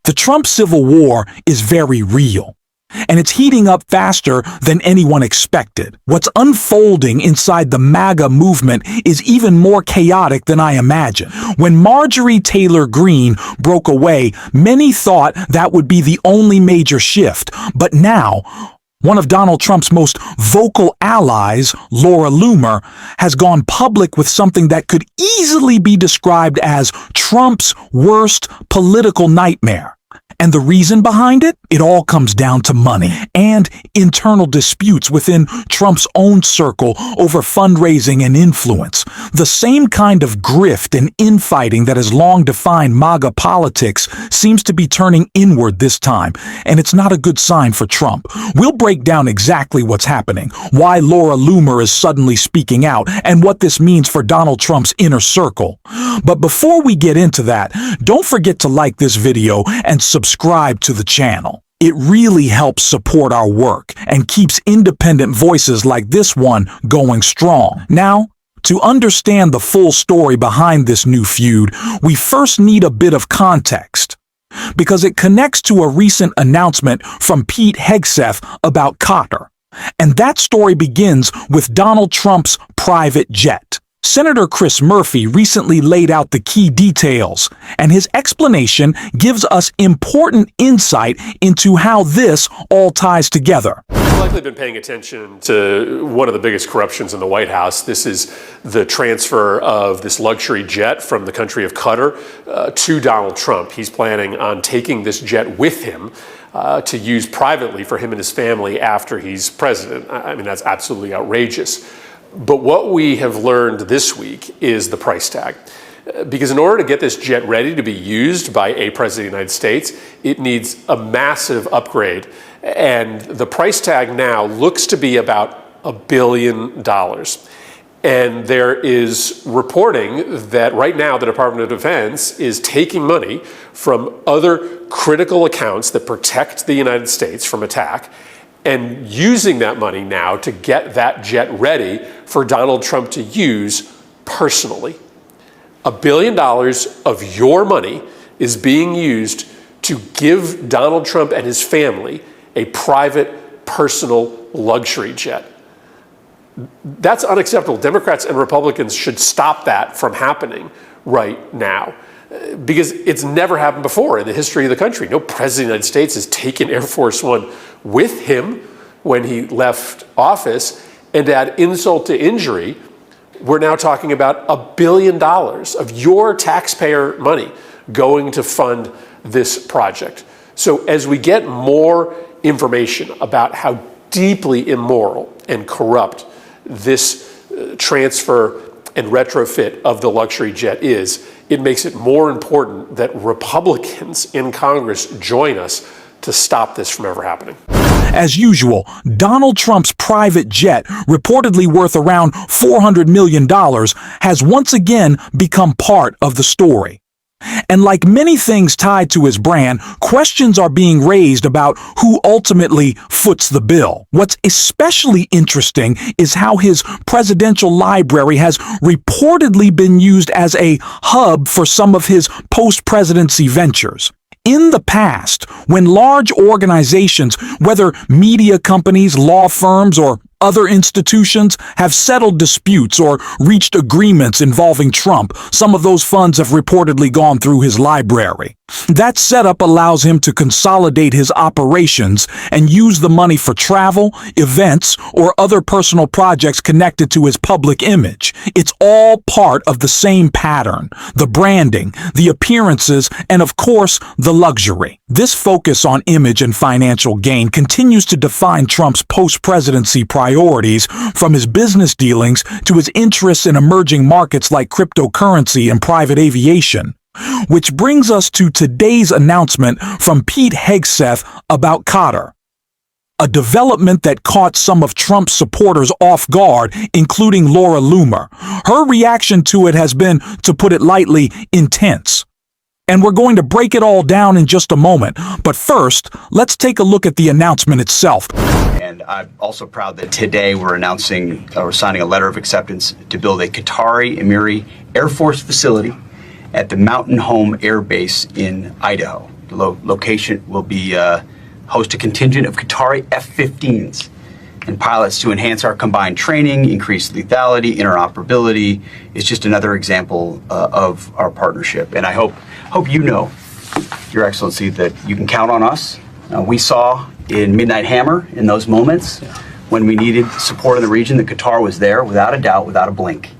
The Trump civil war is very real, and it's heating up faster than anyone expected. What's unfolding inside the MAGA movement is even more chaotic than I imagined. When Marjorie Taylor Greene broke away, many thought that would be the only major shift. But now, one of Donald Trump's most vocal allies, Laura Loomer, has gone public with something that could easily be described as Trump's worst political nightmare. And the reason behind it? It all comes down to money and internal disputes within Trump's own circle over fundraising and influence. The same kind of grift and infighting that has long defined MAGA politics seems to be turning inward this time, and it's not a good sign for Trump. We'll break down exactly what's happening, why Laura Loomer is suddenly speaking out, and what this means for Donald Trump's inner circle. But before we get into that, don't forget to like this video and subscribe to the channel. It really helps support our work and keeps independent voices like this one going strong. Now, to understand the full story behind this new feud, we first need a bit of context, because it connects to a recent announcement from Pete Hegseth about Qatar. And that story begins with Donald Trump's private jet. Senator Chris Murphy recently laid out the key details, and his explanation gives us important insight into how this all ties together. You've likely been paying attention to one of the biggest corruptions in the White House. This is the transfer of this luxury jet from the country of Qatar to Donald Trump. He's planning on taking this jet with him to use privately for him and his family after he's president. I mean, that's absolutely outrageous. But what we have learned this week is the price tag. Because in order to get this jet ready to be used by a president of the United States, it needs a massive upgrade. And the price tag now looks to be about $1 billion. And there is reporting that right now the Department of Defense is taking money from other critical accounts that protect the United States from attack and using that money now to get that jet ready for Donald Trump to use personally. $1 billion of your money is being used to give Donald Trump and his family a private, personal luxury jet. That's unacceptable. Democrats and Republicans should stop that from happening right now, because it's never happened before in the history of the country. No president of the United States has taken Air Force One with him when he left office, and to add insult to injury, we're now talking about $1 billion of your taxpayer money going to fund this project. So as we get more information about how deeply immoral and corrupt this transfer and retrofit of the luxury jet is, it makes it more important that Republicans in Congress join us to stop this from ever happening. As usual, Donald Trump's private jet, reportedly worth around $400 million, has once again become part of the story. And like many things tied to his brand, questions are being raised about who ultimately foots the bill. What's especially interesting is how his presidential library has reportedly been used as a hub for some of his post-presidency ventures. In the past, when large organizations, whether media companies, law firms, or other institutions, have settled disputes or reached agreements involving Trump, some of those funds have reportedly gone through his library. That setup allows him to consolidate his operations and use the money for travel, events, or other personal projects connected to his public image. It's all part of the same pattern: the branding, the appearances, and of course, the luxury. This focus on image and financial gain continues to define Trump's post-presidency priorities, from his business dealings to his interests in emerging markets like cryptocurrency and private aviation. Which brings us to today's announcement from Pete Hegseth about Qatar. A development that caught some of Trump's supporters off guard, including Laura Loomer. Her reaction to it has been, to put it lightly, intense. And we're going to break it all down in just a moment. But first, let's take a look at the announcement itself. And I'm also proud that today we're signing a letter of acceptance to build a Qatari Emiri Air Force facility at the Mountain Home Air Base in Idaho. The location will be host a contingent of Qatari F-15s and pilots to enhance our combined training, increase lethality, interoperability. It's just another example of our partnership. And I hope you know, Your Excellency, that you can count on us. We saw in Midnight Hammer, in those moments, when we needed support in the region, that Qatar was there without a doubt, without a blink.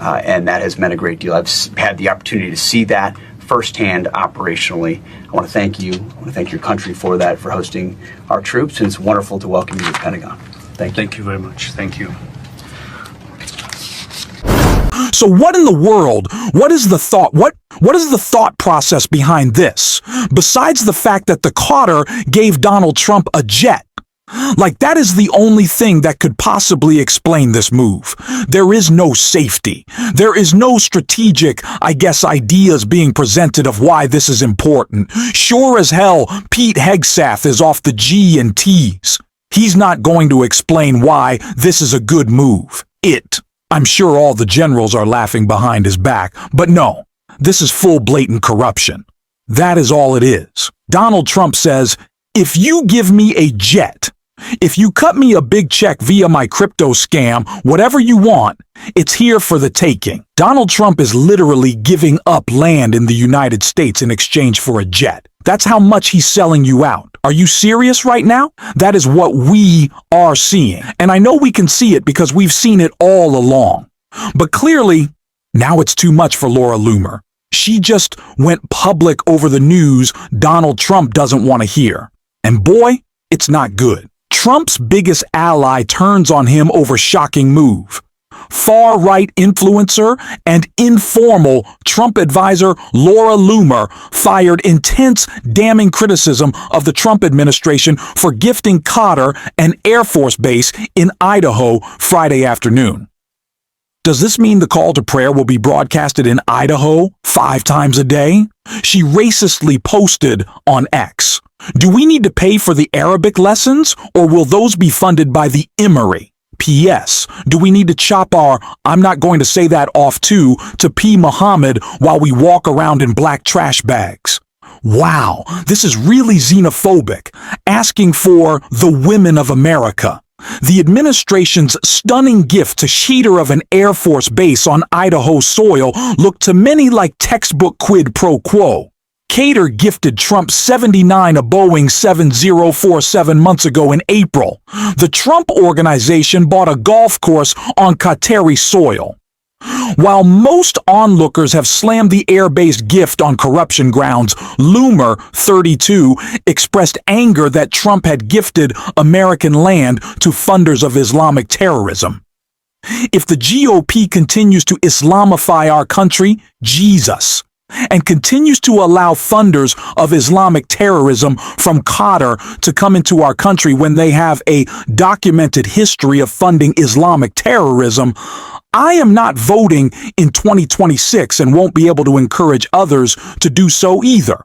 And that has meant a great deal. I've had the opportunity to see that firsthand operationally. I want to thank you. I want to thank your country for that, for hosting our troops, and it's wonderful to welcome you to the Pentagon. Thank you. Thank you very much. Thank you. So what in the world, what is the thought process behind this? Besides the fact that the Qatar gave Donald Trump a jet. Like, that is the only thing that could possibly explain this move. There is no safety. There is no strategic, ideas being presented of why this is important. Sure as hell, Pete Hegseth is off the G&Ts. He's not going to explain why this is a good move. I'm sure all the generals are laughing behind his back, but no, this is full blatant corruption. That is all it is. Donald Trump says, if you give me a jet, if you cut me a big check via my crypto scam, whatever you want, it's here for the taking. Donald Trump is literally giving up land in the United States in exchange for a jet. That's how much he's selling you out. Are you serious right now? That is what we are seeing. And I know we can see it because we've seen it all along. But clearly, now it's too much for Laura Loomer. She just went public over the news Donald Trump doesn't want to hear. And boy, it's not good. Trump's biggest ally turns on him over shocking move. Far-right influencer and informal Trump advisor Laura Loomer fired intense, damning criticism of the Trump administration for gifting Qatar an Air Force base in Idaho Friday afternoon. Does this mean the call to prayer will be broadcasted in Idaho 5 times a day? She racistly posted on X. Do we need to pay for the Arabic lessons, or will those be funded by the Emory? P.S. Do we need to chop our "I'm not going to say that" off to P. Muhammad while we walk around in black trash bags? Wow, this is really xenophobic, asking for the women of America. The administration's stunning gift to Sheeter of an Air Force base on Idaho soil looked to many like textbook quid pro quo. Cater gifted Trump 79 a Boeing 7047 months ago in April. The Trump organization bought a golf course on Qatari soil. While most onlookers have slammed the air-based gift on corruption grounds, Loomer, 32, expressed anger that Trump had gifted American land to funders of Islamic terrorism. If the GOP continues to Islamify our country, Jesus, and continues to allow funders of Islamic terrorism from Qatar to come into our country when they have a documented history of funding Islamic terrorism, I am not voting in 2026 and won't be able to encourage others to do so either.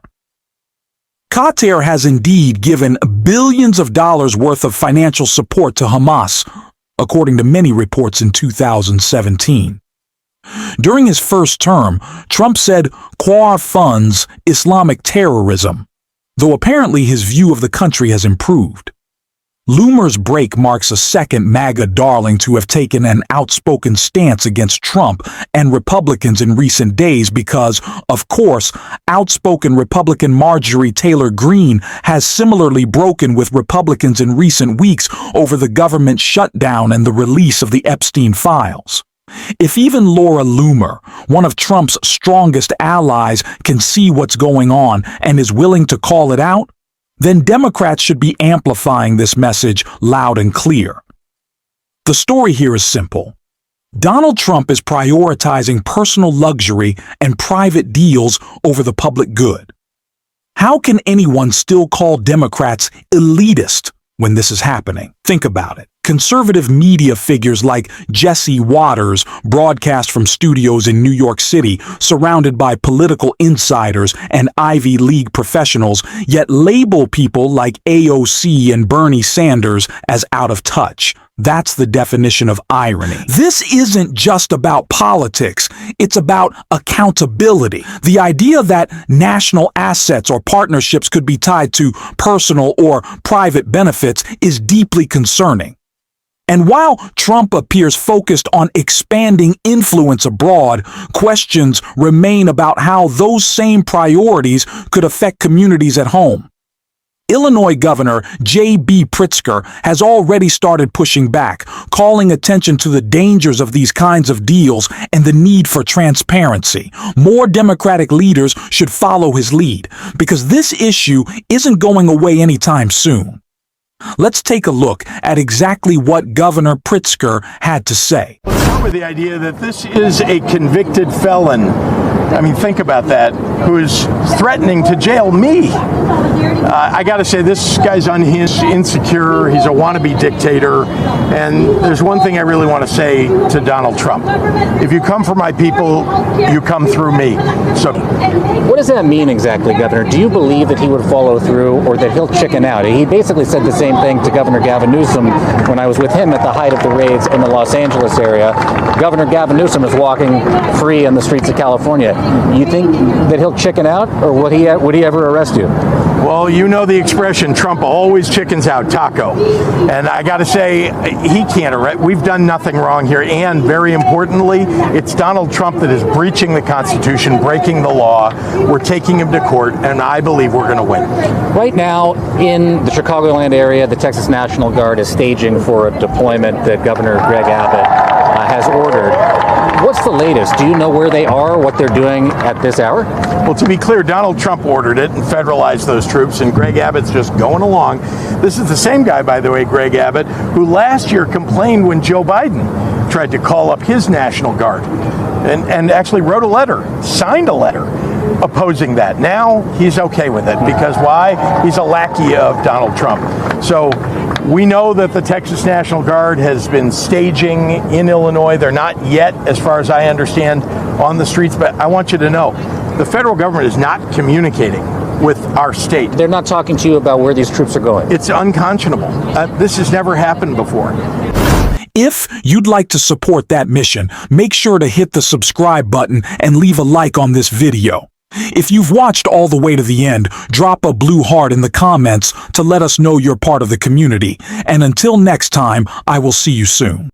Qatar has indeed given billions of dollars worth of financial support to Hamas, according to many reports in 2017. During his first term, Trump said Qatar funds Islamic terrorism, though apparently his view of the country has improved. Loomer's break marks a second MAGA darling to have taken an outspoken stance against Trump and Republicans in recent days because, of course, outspoken Republican Marjorie Taylor Greene has similarly broken with Republicans in recent weeks over the government shutdown and the release of the Epstein files. If even Laura Loomer, one of Trump's strongest allies, can see what's going on and is willing to call it out, then Democrats should be amplifying this message loud and clear. The story here is simple. Donald Trump is prioritizing personal luxury and private deals over the public good. How can anyone still call Democrats elitist when this is happening? Think about it. Conservative media figures like Jesse Waters broadcast from studios in New York City, surrounded by political insiders and Ivy League professionals, yet label people like AOC and Bernie Sanders as out of touch. That's the definition of irony. This isn't just about politics, it's about accountability. The idea that national assets or partnerships could be tied to personal or private benefits is deeply concerning. And while Trump appears focused on expanding influence abroad, questions remain about how those same priorities could affect communities at home. Illinois Governor J.B. Pritzker has already started pushing back, calling attention to the dangers of these kinds of deals and the need for transparency. More Democratic leaders should follow his lead, because this issue isn't going away anytime soon. Let's take a look at exactly what Governor Pritzker had to say. Let's start with the idea that this is a convicted felon. I mean, think about that, who is threatening to jail me. I got to say, this guy's unhinged, insecure, he's a wannabe dictator, and there's one thing I really want to say to Donald Trump. If you come for my people, you come through me. So, what does that mean exactly, Governor? Do you believe that he would follow through or that he'll chicken out? He basically said the same thing to Governor Gavin Newsom when I was with him at the height of the raids in the Los Angeles area. Governor Gavin Newsom is walking free in the streets of California. You think that he'll chicken out, or would he ever arrest you? Well, you know the expression, Trump always chickens out, taco. And I got to say, he can't arrest. We've done nothing wrong here. And very importantly, it's Donald Trump that is breaching the Constitution, breaking the law. We're taking him to court, and I believe we're going to win. Right now, in the Chicagoland area, the Texas National Guard is staging for a deployment that Governor Greg Abbott has ordered. What's the latest? Do you know where they are, what they're doing at this hour? Well, to be clear, Donald Trump ordered it and federalized those troops, and Greg Abbott's just going along. This is the same guy, by the way, Greg Abbott, who last year complained when Joe Biden tried to call up his National Guard and actually wrote a letter, signed a letter opposing that. Now he's okay with it because why? He's a lackey of Donald Trump. So we know that the Texas National Guard has been staging in Illinois. They're not yet, as far as I understand, on the streets, but I want you to know the federal government is not communicating with our state. They're not talking to you about where these troops are going. It's unconscionable. This has never happened before. If you'd like to support that mission, make sure to hit the subscribe button and leave a like on this video. If you've watched all the way to the end, drop a blue heart in the comments to let us know you're part of the community. And until next time, I will see you soon.